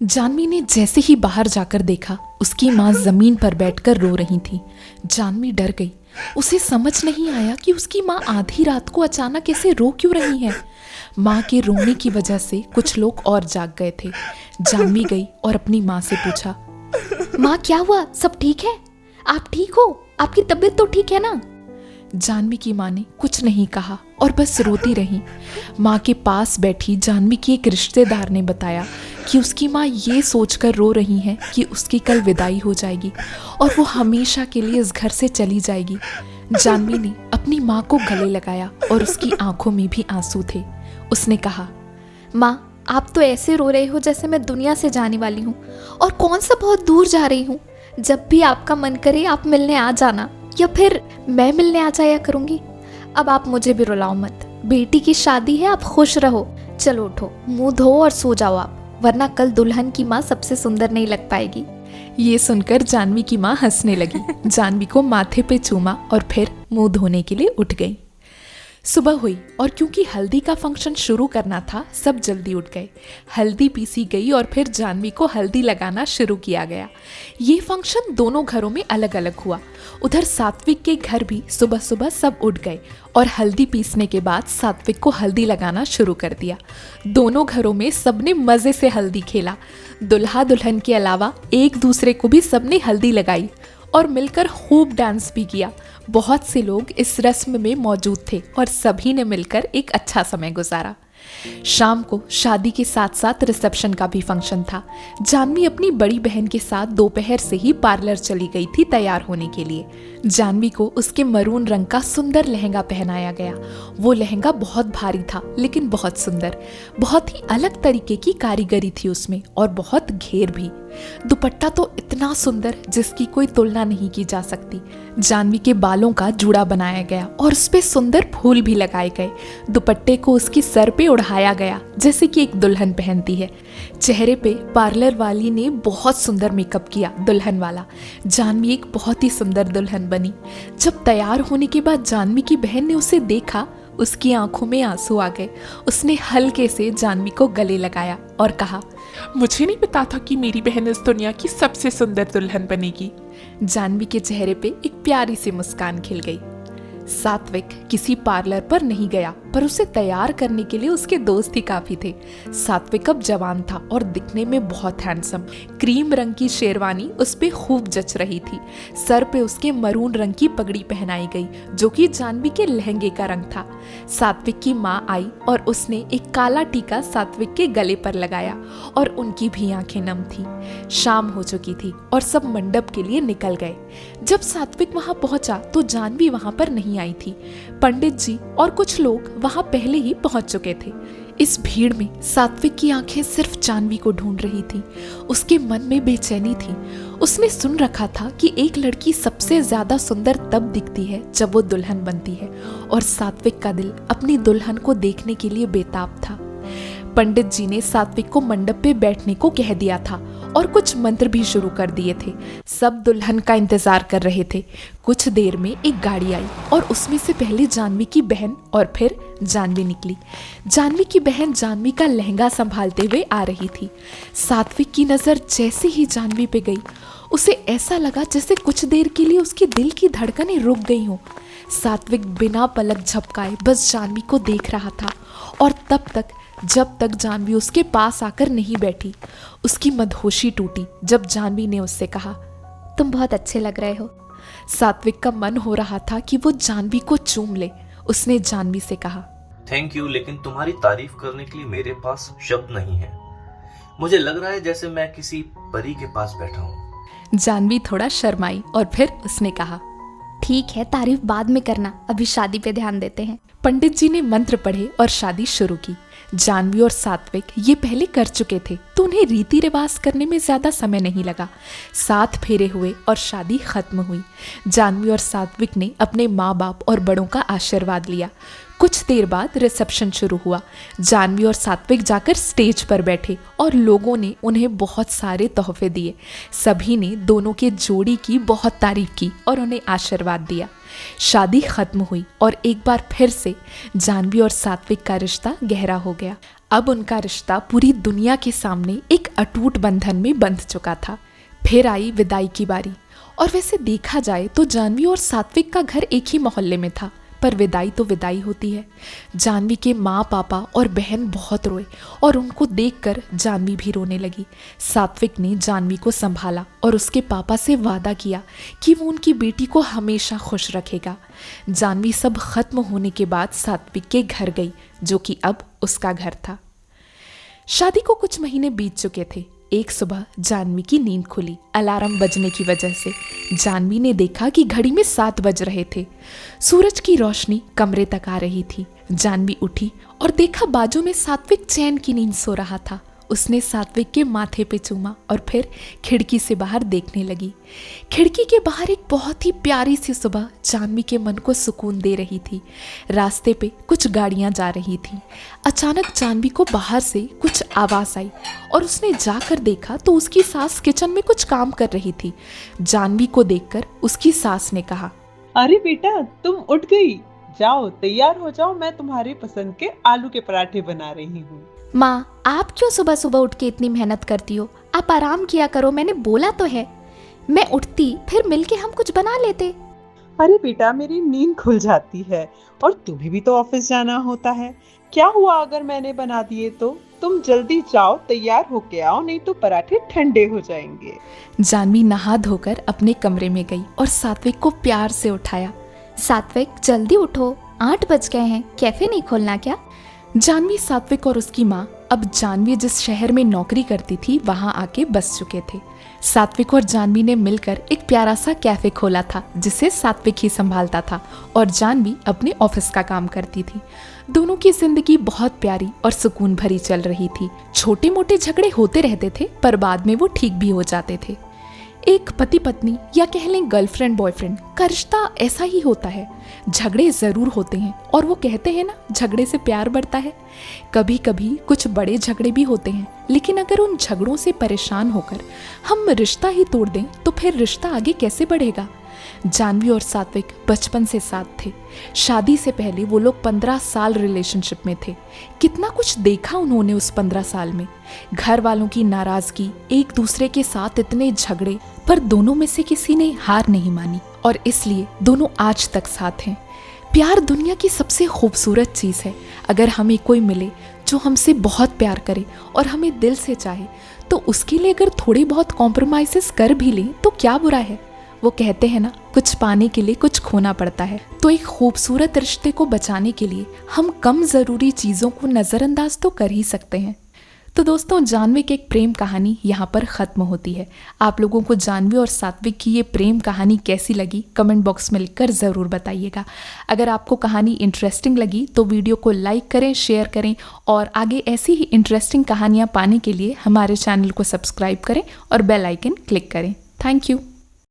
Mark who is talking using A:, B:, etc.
A: जानवी ने जैसे ही बाहर जाकर देखा, उसकी माँ जमीन पर बैठकर रो रही थी। जानवी डर गई। उसे समझ नहीं आया कि उसकी माँ आधी रात को अचानक ऐसे रो क्यों रही है। माँ के रोने की वजह से कुछ लोग और जाग गए थे। जानवी गई और अपनी माँ से पूछा,
B: माँ क्या हुआ, सब ठीक है? आप ठीक हो? आपकी तबीयत तो ठीक है ना?
A: जानवी की माँ ने कुछ नहीं कहा और बस रोती रही। माँ के पास बैठी जानवी की एक रिश्तेदार ने बताया कि उसकी माँ ये सोचकर रो रही हैं कि उसकी कल विदाई हो जाएगी और वो हमेशा के लिए इस घर से चली जाएगी। जानवी ने अपनी माँ को गले लगाया और उसकी आंखों में भी आंसू थे। उसने कहा,
B: माँ आप तो ऐसे रो रहे हो जैसे मैं दुनिया से जाने वाली हूँ और कौन सा बहुत दूर जा रही हूँ। जब भी आपका मन करे आप मिलने आ जाना या फिर मैं मिलने आ जाया करूँगी। अब आप मुझे भी रुलाओ मत। बेटी की शादी है, आप खुश रहो। चलो उठो, मुंह धो और सो जाओ आप, वरना कल दुल्हन की माँ सबसे सुंदर नहीं लग पाएगी।
A: ये सुनकर जानवी की माँ हंसने लगी। जानवी को माथे पे चूमा और फिर मुंह धोने के लिए उठ गई। सुबह हुई और क्योंकि हल्दी का फंक्शन शुरू करना था, सब जल्दी उठ गए। हल्दी पीसी गई और फिर जानवी को हल्दी लगाना शुरू किया गया। ये फंक्शन दोनों घरों में अलग अलग हुआ। उधर सात्विक के घर भी सुबह सुबह सब उठ गए और हल्दी पीसने के बाद सात्विक को हल्दी लगाना शुरू कर दिया। दोनों घरों में सबने मजे से हल्दी खेला। दुल्हा दुल्हन के अलावा एक दूसरे को भी सबने हल्दी लगाई और मिलकर खूब डांस भी किया। बहुत से लोग इस रस्म में मौजूद थे और सभी ने मिलकर एक अच्छा समय गुजारा। शाम को शादी के साथ साथ रिसेप्शन का भी फंक्शन था। जानवी अपनी बड़ी बहन के साथ दोपहर से ही पार्लर चली गई थी तैयार होने के लिए। जानवी को उसके मरून रंग का सुंदर लहंगा पहनाया गया। वो लहंगा बहुत भारी था लेकिन बहुत सुंदर। बहुत ही अलग तरीके की कारीगरी थी उसमें और बहुत घेर भी। दुपट्टा तो इतना सुंदर जिसकी कोई तुलना नहीं की जा सकती। जानवी के बालों का जूड़ा बनाया गया और उस पे सुंदर फूल भी लगाए गए। दुपट्टे को उसकी सर पे उड़ाया गया जैसे कि एक दुल्हन पहनती है। चेहरे पे पार्लर वाली ने बहुत सुंदर मेकअप किया, दुल्हन वाला। जानवी एक बहुत ही सुंदर दुल्हन बनी। जब तैयार होने के बाद जानवी की बहन ने उसे देखा, उसकी आंखों में आंसू आ गए। उसने हल्के से जानवी को गले लगाया और कहा,
C: मुझे नहीं पता था कि मेरी बहन इस दुनिया की सबसे सुंदर दुल्हन बनेगी।
A: जानवी के चेहरे पे एक प्यारी सी मुस्कान खिल गई। सात्विक किसी पार्लर पर नहीं गया, पर उसे तैयार करने के लिए उसके दोस्त ही काफी थे। सात्विक अब जवान था और दिखने में बहुत हैंडसम। क्रीम रंग की शेरवानी उस पे खूब जच रही थी। सर पे उसके मरून रंग की पगड़ी पहनाई गई जो कि जानवी के लहंगे का रंग था। सात्विक की माँ आई और उसने एक काला टीका सात्विक के गले पर लगाया और उनकी भी आंखें नम थी। शाम हो चुकी थी और सब मंडप के लिए निकल गए। जब सात्विक वहां पहुंचा तो जानवी वहां पर नहीं आई थी। पंडित जी और कुछ लोग वहां पहले ही पहुंच चुके थे। इस भीड़ में सात्विक की आंखें सिर्फ जानवी को ढूंढ रही थी। उसके मन में बेचैनी थी। उसने सुन रखा था कि एक लड़की सबसे ज्यादा सुंदर तब दिखती है जब वो दुल्हन बनती है और सात्विक का दिल अपनी दुल्हन को देखने के लिए बेताब था। पंडित जी ने सात्विक को मंडप पे बैठने को कह दिया था और कुछ मंत्र भी शुरू कर दिए थे। सब दुल्हन का इंतजार कर रहे थे। कुछ देर में एक गाड़ी आई और उसमें से पहले जानवी की बहन और फिर जानवी निकली। जानवी की बहन जानवी का लहंगा संभालते हुए आ रही थी। सात्विक की नजर जैसे ही जानवी पे गई, उसे ऐसा लगा जैसे कुछ देर के लिए उसके दिल की धड़कनें रुक गई हों। सात्विक बिना पलक झपकाए बस जानवी को देख रहा था और तब तक जब तक जानवी उसके पास आकर नहीं बैठी। उसकी मदहोशी टूटी जब जानवी ने उससे कहा,
B: तुम बहुत अच्छे लग रहे हो।
A: सात्विक का मन हो रहा था कि वो जानवी को चूम ले। उसने जानवी से कहा,
D: थैंक यू, लेकिन तुम्हारी तारीफ करने के लिए मेरे पास शब्द नहीं है। मुझे लग रहा है जैसे मैं किसी परी के पास बैठा हूँ।
A: जानवी थोड़ा शर्माई और फिर उसने कहा,
B: ठीक है, तारीफ बाद में करना, अभी शादी पे ध्यान देते हैं।
A: पंडित जी ने मंत्र पढ़े और शादी शुरू की। जानवी और सात्विक ये पहले कर चुके थे तो उन्हें रीति रिवाज करने में ज्यादा समय नहीं लगा। 7 फेरे हुए और शादी खत्म हुई। जानवी और सात्विक ने अपने माँ बाप और बड़ों का आशीर्वाद लिया। कुछ देर बाद रिसेप्शन शुरू हुआ। जानवी और सात्विक जाकर स्टेज पर बैठे और लोगों ने उन्हें बहुत सारे तोहफे दिए। सभी ने दोनों के जोड़ी की बहुत तारीफ की और उन्हें आशीर्वाद दिया। शादी खत्म हुई और एक बार फिर से जानवी और सात्विक का रिश्ता गहरा हो गया। अब उनका रिश्ता पूरी दुनिया के सामने एक अटूट बंधन में बंध चुका था। फिर आई विदाई की बारी, और वैसे देखा जाए तो जानवी और सात्विक का घर एक ही मोहल्ले में था, पर विदाई तो विदाई होती है। जानवी के माँ पापा और बहन बहुत रोए और उनको देखकर जानवी भी रोने लगी। सात्विक ने जानवी को संभाला और उसके पापा से वादा किया कि वो उनकी बेटी को हमेशा खुश रखेगा। जानवी सब खत्म होने के बाद सात्विक के घर गई, जो कि अब उसका घर था। शादी को कुछ महीने बीत चुके थे। एक सुबह जानवी की नींद खुली अलार्म बजने की वजह से। जानवी ने देखा कि घड़ी में 7 बज रहे थे। सूरज की रोशनी कमरे तक आ रही थी। जानवी उठी और देखा बाजू में सात्विक चैन की नींद सो रहा था। उसने सात्विक के माथे पे चूमा और फिर खिड़की से बाहर देखने लगी। खिड़की के बाहर एक बहुत ही प्यारी सी सुबह जानवी के मन को सुकून दे रही थी। रास्ते पे कुछ गाड़ियां जा रही थीं। अचानक जानवी को बाहर से कुछ आवाज आई और उसने जाकर देखा तो उसकी सास किचन में कुछ काम कर रही थी। जानवी को देखकर उसकी सास ने कहा,
E: अरे बेटा, तुम उठ गई, जाओ तैयार हो जाओ, मैं तुम्हारी पसंद के आलू के पराठे बना रही हूँ।
B: माँ, आप क्यों सुबह सुबह उठ के इतनी मेहनत करती हो? आप आराम किया करो, मैंने बोला तो है। मैं उठती फिर मिलके हम कुछ बना लेते।
E: अरे बेटा, मेरी नींद खुल जाती है और तुम्हें भी तो ऑफिस जाना होता है। क्या हुआ अगर मैंने बना दिए तो? तुम जल्दी जाओ, तैयार होके आओ, नहीं तो पराठे ठंडे हो जाएंगे।
A: जानवी नहा धोकर अपने कमरे में गई और सात्विक को प्यार से उठाया।
B: सात्विक, जल्दी उठो, 8 बज गए हैं, कैफे नहीं खोलना क्या?
A: जानवी, सात्विक और उसकी माँ अब जानवी जिस शहर में नौकरी करती थी वहां आके बस चुके थे। सात्विक और जानवी ने मिलकर एक प्यारा सा कैफे खोला था, जिसे सात्विक ही संभालता था और जानवी अपने ऑफिस का काम करती थी। दोनों की जिंदगी बहुत प्यारी और सुकून भरी चल रही थी। छोटे मोटे झगड़े होते रहते थे, पर बाद में वो ठीक भी हो जाते थे। एक पति पत्नी या कह लें गर्लफ्रेंड बॉयफ्रेंड का रिश्ता ऐसा ही होता है। झगड़े जरूर होते हैं और वो कहते हैं ना, झगड़े से प्यार बढ़ता है। कभी कभी कुछ बड़े झगड़े भी होते हैं, लेकिन अगर उन झगड़ों से परेशान होकर हम रिश्ता ही तोड़ दें तो फिर रिश्ता आगे कैसे बढ़ेगा। जानवी और सात्विक बचपन से साथ थे। शादी से पहले वो लोग 15 साल रिलेशनशिप में थे। कितना कुछ देखा उन्होंने उस 15 साल में। घर वालों की नाराजगी, एक दूसरे के साथ इतने झगड़े, पर दोनों में से किसी ने हार नहीं मानी और इसलिए दोनों आज तक साथ हैं। प्यार दुनिया की सबसे खूबसूरत चीज़ है। अगर हमें कोई मिले जो हमसे बहुत प्यार करे और हमें दिल से चाहे, तो उसके लिए अगर थोड़े बहुत कॉम्प्रोमाइज़ेस कर भी लें तो क्या बुरा है। वो कहते हैं ना, कुछ पाने के लिए कुछ खोना पड़ता है। तो एक खूबसूरत रिश्ते को बचाने के लिए हम कम ज़रूरी चीज़ों को नज़रअंदाज तो कर ही सकते हैं। तो दोस्तों, जानवी की एक प्रेम कहानी यहाँ पर ख़त्म होती है। आप लोगों को जानवी और सात्विक की ये प्रेम कहानी कैसी लगी कमेंट बॉक्स में लिखकर ज़रूर बताइएगा। अगर आपको कहानी इंटरेस्टिंग लगी तो वीडियो को लाइक करें, शेयर करें और आगे ऐसी ही इंटरेस्टिंग कहानियाँ पाने के लिए हमारे चैनल को सब्सक्राइब करें और बेल आइकन क्लिक करें। Thank you.